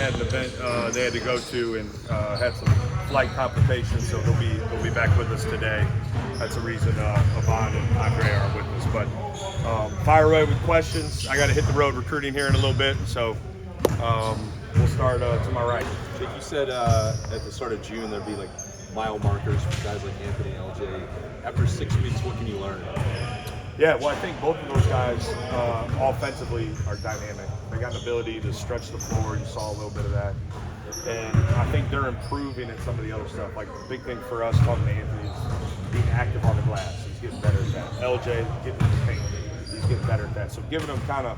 had an event they had to go to and had some flight complications, so they'll be back with us today. That's the reason Yvonne and Andre are with us. But fire away with questions. I got to hit the road recruiting here in a little bit, so we'll start to my right. Jake, you said at the start of June there'd be like mile markers for guys like Anthony and LJ. After 6 weeks, what can you learn? Yeah, well, I think both of those guys offensively are dynamic. They got an ability to stretch the floor. You saw a little bit of that. And I think they're improving in some of the other stuff. Like, the big thing for us talking to Anthony is being active on the glass. He's getting better at that. LJ, getting in the paint. He's getting better at that. So giving them kind of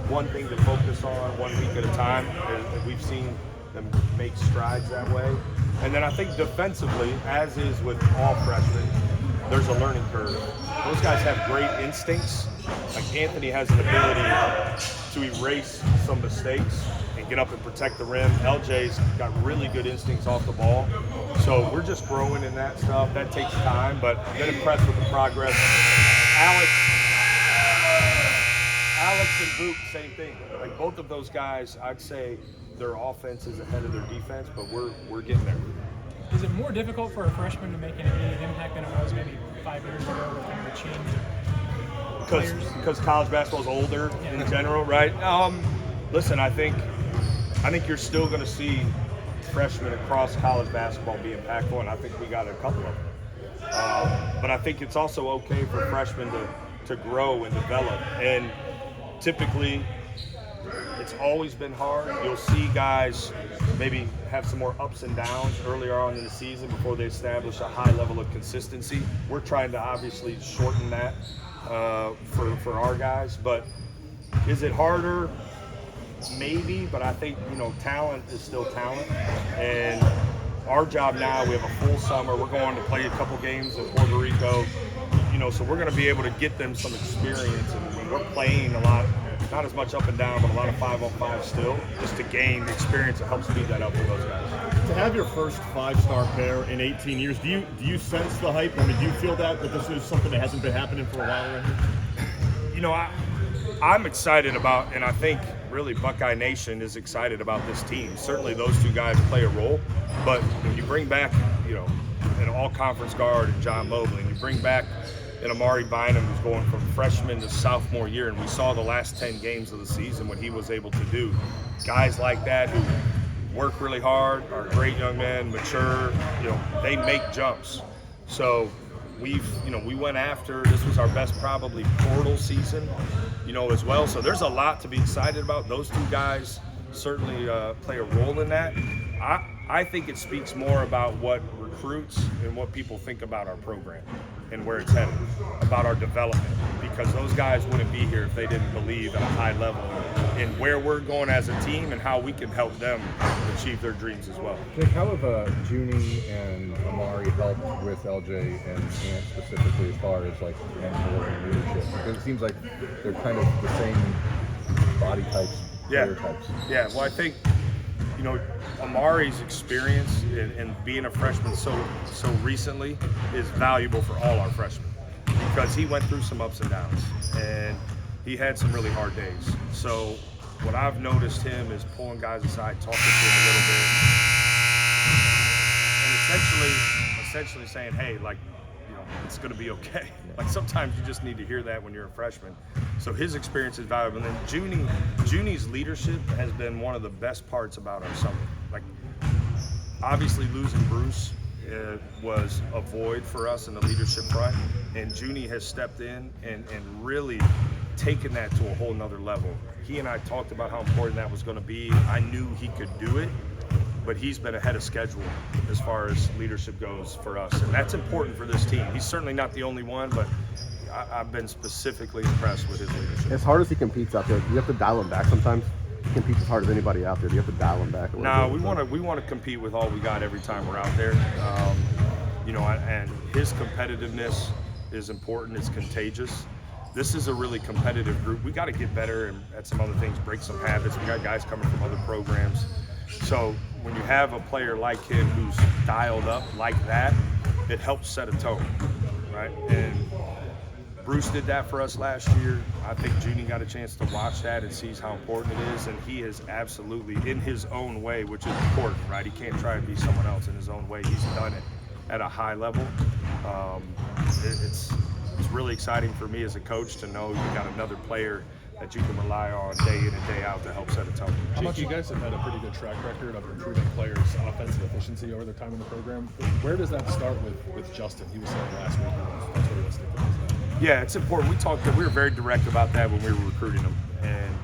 one thing to focus on 1 week at a time. And we've seen them make strides that way. And then I think defensively, as is with all freshmen, there's a learning curve. Those guys have great instincts. Like, Anthony has an ability to erase some mistakes and get up and protect the rim. LJ's got really good instincts off the ball. So we're just growing in that stuff. That takes time, but I've been impressed with the progress. Alex and Book, same thing. Like, both of those guys, I'd say their offense is ahead of their defense, but we're getting there. Is it more difficult for a freshman to make an immediate impact than it was maybe 5 years ago with kind of the change of players? Because college basketball is older in general, right? Listen, I think you're still going to see freshmen across college basketball be impactful, and I think we got a couple of them. But I think it's also okay for freshmen to grow and develop. And typically, it's always been hard. You'll see guys maybe have some more ups and downs earlier on in the season before they establish a high level of consistency. We're trying to obviously shorten that for our guys. But is it harder? Maybe, but I think, talent is still talent. And our job now, we have a full summer. We're going to play a couple games in Puerto Rico, so we're going to be able to get them some experience. And we're playing a lot, not as much up and down, but a lot of 5-on-5 still, just to gain experience that helps speed that up for those guys. To have your first 5-star pair in 18 years, do you sense the hype? I mean, do you feel that this is something that hasn't been happening for a while around here? I'm excited about, and I think really Buckeye Nation is excited about this team. Certainly those two guys play a role, but when you bring back, an all-conference guard and John Mobley, and you bring back an Amare Bynum who's going from freshman to sophomore year, and we saw the last 10 games of the season what he was able to do. Guys like that who work really hard, are great young men, mature, they make jumps. So we went after, this was our best probably portal season, as well. So there's a lot to be excited about. Those two guys certainly play a role in that. I think it speaks more about what recruits and what people think about our program and where it's headed, about our development, because those guys wouldn't be here if they didn't believe at a high level in where we're going as a team and how we can help them achieve their dreams as well. Jake, how have Junie and Amari helped with LJ and Ant specifically as far as like mentor and leadership? Because it seems like they're kind of the same body types, player types. Yeah, well, I think Amari's experience in being a freshman so recently is valuable for all our freshmen, because he went through some ups and downs and he had some really hard days. So what I've noticed him is pulling guys aside, talking to them a little bit, and essentially saying, hey, it's going to be okay. Like, sometimes you just need to hear that when you're a freshman. So his experience is valuable. And then Junie's leadership has been one of the best parts about our summer. Like, obviously losing Bruce was a void for us in the leadership front, and Junie has stepped in and really taken that to a whole nother level. He and I talked about how important that was going to be. I knew he could do it, but he's been ahead of schedule as far as leadership goes for us, and that's important for this team. He's certainly not the only one, but I've been specifically impressed with his leadership. As hard as he competes out there, do you have to dial him back sometimes? He competes as hard as anybody out there. Do you have to dial him back? No, we want to compete with all we got every time we're out there. And his competitiveness is important. It's contagious. This is a really competitive group. We got to get better at some other things, break some habits. We got guys coming from other programs. So when you have a player like him who's dialed up like that, it helps set a tone, right? And Bruce did that for us last year. I think Junie got a chance to watch that and sees how important it is, and he is absolutely, in his own way, which is important, right? He can't try and be someone else in his own way. He's done it at a high level. It's really exciting for me as a coach to know you got another player that you can rely on day in and day out to help set a tone. Jake, you guys have had a pretty good track record of improving players' offensive efficiency over their time in the program. Where does that start with Justin? He was saying last week that's realistic. Yeah, it's important. We were very direct about that when we were recruiting him. And,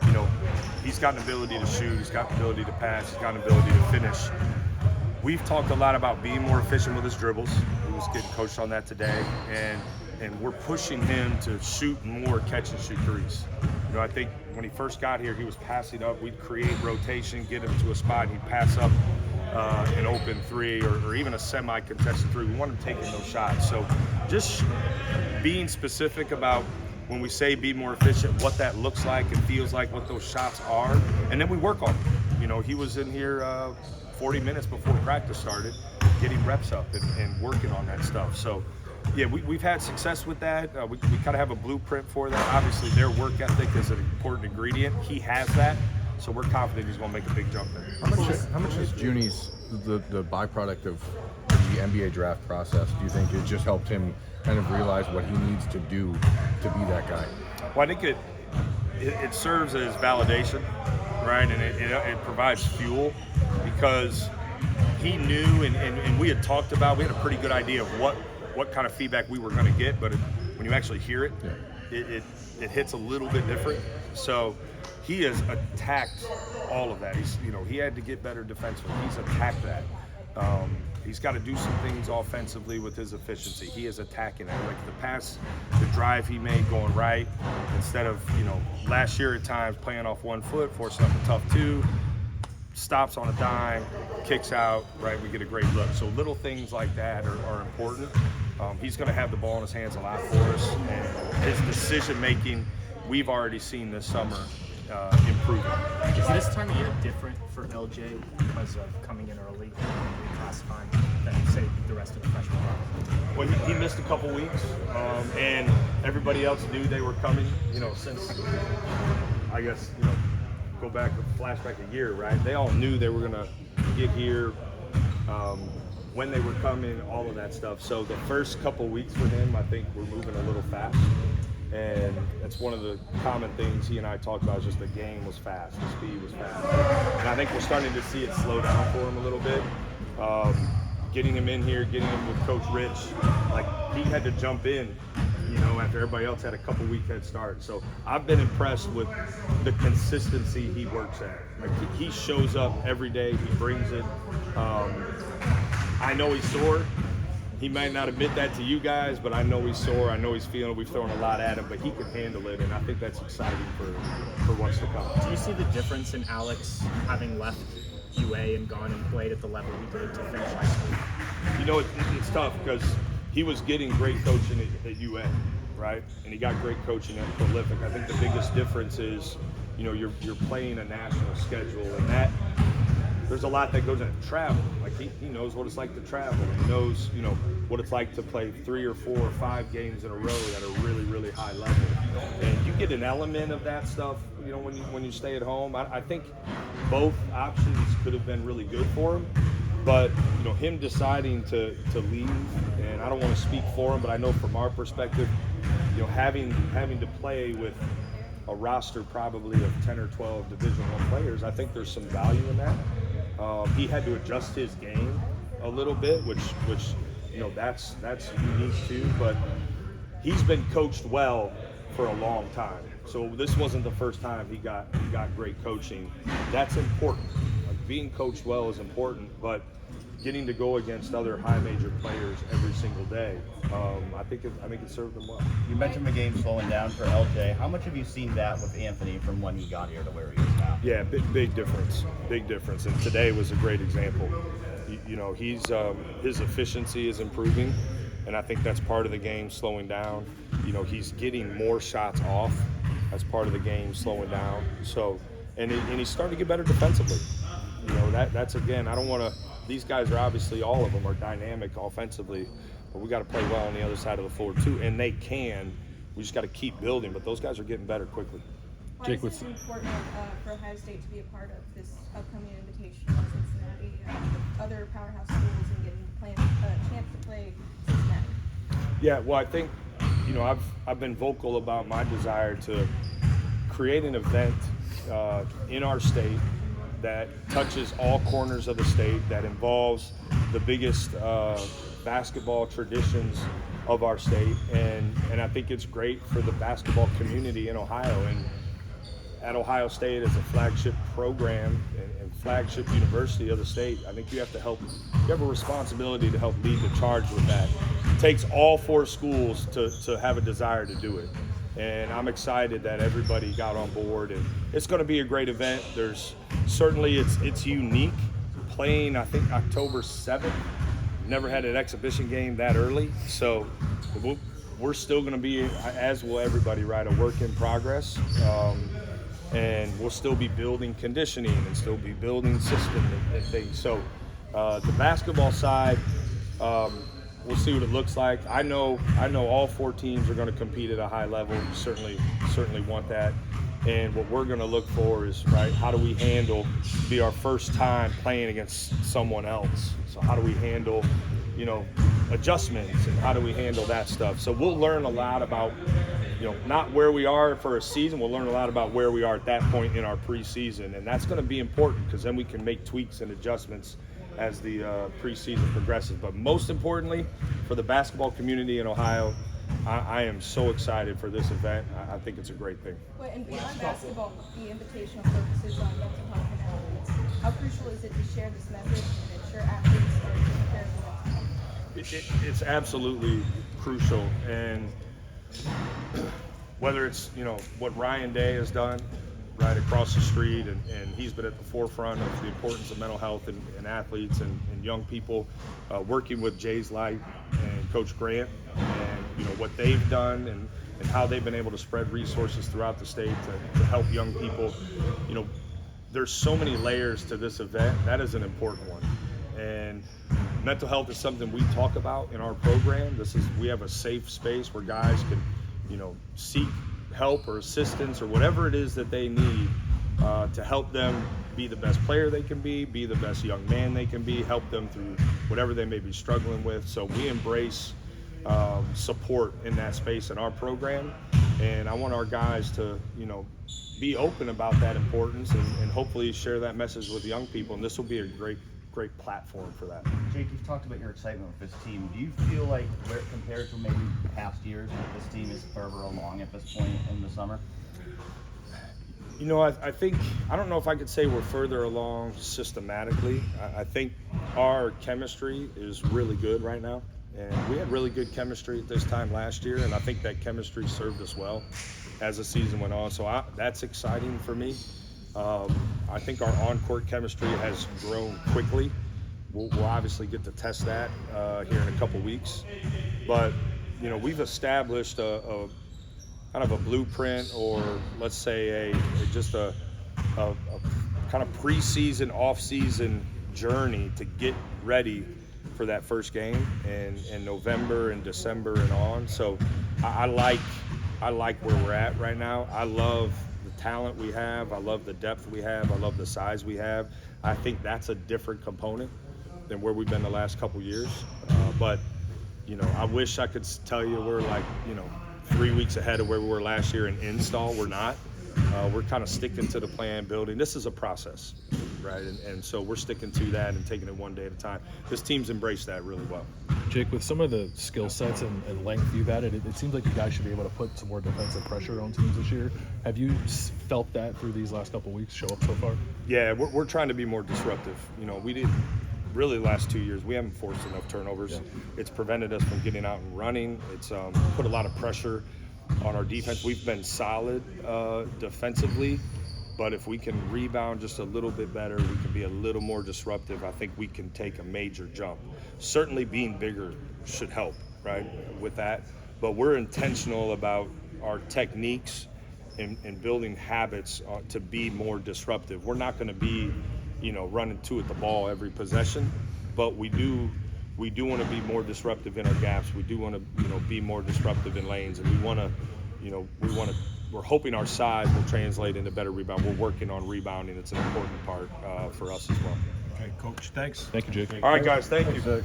you know, he's got an ability to shoot, he's got an ability to pass, he's got an ability to finish. We've talked a lot about being more efficient with his dribbles. He was getting coached on that today. And we're pushing him to shoot more catch and shoot threes. You know, I think when he first got here, he was passing up. We'd create rotation, get him to a spot, and he'd pass up an open three or even a semi-contested three. We want him taking those shots. So just being specific about when we say be more efficient, what that looks like and feels like, what those shots are, and then we work on them. You know, he was in here 40 minutes before practice started, getting reps up and working on that stuff. So, yeah, we've had success with that. We kind of have a blueprint for that. Obviously, their work ethic is an important ingredient. He has that, so we're confident he's going to make a big jump there. How much is Junie's the byproduct of the NBA draft process? Do you think it just helped him kind of realize what he needs to do to be that guy? Well, I think it serves as validation, right? And it provides fuel because he knew and we had talked about, we had a pretty good idea of what kind of feedback we were going to get, but when you actually hear it, it hits a little bit different. So he has attacked all of that. He had to get better defensively. He's attacked that. He's got to do some things offensively with his efficiency. He is attacking it. Like the pass, the drive he made going right, instead of, last year at times playing off 1 foot, forcing up a tough two, stops on a dime, kicks out, right? We get a great look. So little things like that are important. He's going to have the ball in his hands a lot for us. And his decision-making, we've already seen this summer improving. Is this time of year different for LJ because of coming in early and reclassifying than, say, the rest of the freshman class? Well, he missed a couple weeks, and everybody else knew they were coming, since, I guess, go back, flashback a year, right? They all knew they were going to get here, when they were coming, all of that stuff. So the first couple weeks for him, I think we're moving a little fast. And that's one of the common things he and I talked about, is just the game was fast, the speed was fast. And I think we're starting to see it slow down for him a little bit. Getting him in here, getting him with Coach Rich, like he had to jump in, after everybody else had a couple week head start. So I've been impressed with the consistency he works at. Like he shows up every day, he brings it. I know he's sore. He might not admit that to you guys, but I know he's sore. I know he's feeling it. We've thrown a lot at him, but he can handle it, and I think that's exciting for what's to come. Do you see the difference in Alex having left UA and gone and played at the level he did to finish high school? It's tough because he was getting great coaching at UA, right? And he got great coaching at Prolific. I think the biggest difference is, you're playing a national schedule, and that there's a lot that goes into travel. Like he knows what it's like to travel. He knows, what it's like to play 3 or 4 or 5 games in a row at a really, really high level. And you get an element of that stuff, when you stay at home. I think both options could have been really good for him. But, him deciding to leave, and I don't want to speak for him, but I know from our perspective, having to play with a roster probably of 10 or 12 Division I players, I think there's some value in that. He had to adjust his game a little bit, which that's unique too. But he's been coached well for a long time, so this wasn't the first time he got great coaching. That's important. Like, being coached well is important, but getting to go against other high major players every single day, I think it served them well. You mentioned the game slowing down for LJ. How much have you seen that with Anthony from when he got here to where he is now? Yeah, big difference. And today was a great example. He's his efficiency is improving, and I think that's part of the game slowing down. He's getting more shots off. That's part of the game slowing down. So, and he's starting to get better defensively. That's again, I don't want to. These guys are obviously, all of them are dynamic offensively. but we got to play well on the other side of the floor too, and they can. We just got to keep building, but those guys are getting better quickly. Why is it important for Ohio State to be a part of this upcoming invitation to Cincinnati and other powerhouse schools and getting a chance to play Cincinnati? Yeah, well, I think, I've been vocal about my desire to create an event in our state that touches all corners of the state, that involves the biggest basketball traditions of our state, and I think it's great for the basketball community in Ohio. And at Ohio State, as a flagship program and flagship university of the state, I think you have a responsibility to help lead the charge with that. It takes all 4 schools to have a desire to do it. And I'm excited that everybody got on board, and it's going to be a great event. There's certainly, it's unique playing, I think, October 7th. Never had an exhibition game that early, so we're still going to be, as will everybody, right, a work in progress. And we'll still be building conditioning and still be building system and things. So the basketball side, we'll see what it looks like. I know all 4 teams are going to compete at a high level. Certainly want that. And what we're going to look for is, right, how do we handle, be our first time playing against someone else? So how do we handle, adjustments, and how do we handle that stuff? So we'll learn a lot about, not where we are for a season. We'll learn a lot about where we are at that point in our preseason. And that's going to be important, because then we can make tweaks and adjustments as the preseason progresses. But most importantly, for the basketball community in Ohio, I am so excited for this event. I think it's a great thing. Well, and beyond basketball, the invitational focuses on mental health and athletes. How crucial is it to share this message and ensure athletes are prepared for mental health? It's absolutely crucial. And whether it's, what Ryan Day has done right across the street, and he's been at the forefront of the importance of mental health in athletes and young people, working with Jay's Light and Coach Grant, and what they've done and how they've been able to spread resources throughout the state to help young people. There's so many layers to this event. That is an important one. And mental health is something we talk about in our program. We have a safe space where guys can, seek help or assistance or whatever it is that they need to help them be the best player they can be the best young man they can be, help them through whatever they may be struggling with. So we embrace support in that space in our program, and I want our guys to, be open about that importance and hopefully share that message with young people, and this will be a great platform for that. Jake, you've talked about your excitement with this team. Do you feel like, compared to maybe past years, that this team is further along at this point in the summer? I think, I don't know if I could say we're further along systematically. I think our chemistry is really good right now, and we had really good chemistry at this time last year, and I think that chemistry served us well as the season went on. So that's exciting for me. I think our on-court chemistry has grown quickly. We'll obviously get to test that here in a couple weeks. But, we've established a kind of a blueprint, or let's say just a kind of preseason, off-season journey to get ready for that first game in November and December and on. So I like where we're at right now. I love the talent we have. I love the depth we have. I love the size we have. I think that's a different component than where we've been the last couple years. But, I wish I could tell you we're 3 weeks ahead of where we were last year in install. We're not. We're kind of sticking to the plan, building. This is a process, right? And so we're sticking to that and taking it one day at a time. This team's embraced that really well. Jake, with some of the skill sets and length you've added, it seems like you guys should be able to put some more defensive pressure on teams this year. Have you felt that through these last couple of weeks show up so far? Yeah, we're trying to be more disruptive. We didn't really, last 2 years, we haven't forced enough turnovers. Yeah. It's prevented us from getting out and running. It's put a lot of pressure on our defense. We've been solid defensively, but if we can rebound just a little bit better, we can be a little more disruptive, I think we can take a major jump. Certainly being bigger should help, right, with that. But we're intentional about our techniques and building habits to be more disruptive. We're not going to be, running two at the ball every possession, but we do we do want to be more disruptive in our gaps. We do want to, be more disruptive in lanes, and we want to, we're hoping our size will translate into better rebound. We're working on rebounding. It's an important part for us as well. Okay, Coach, thanks. Thank you, Jake. All right, guys, thank you.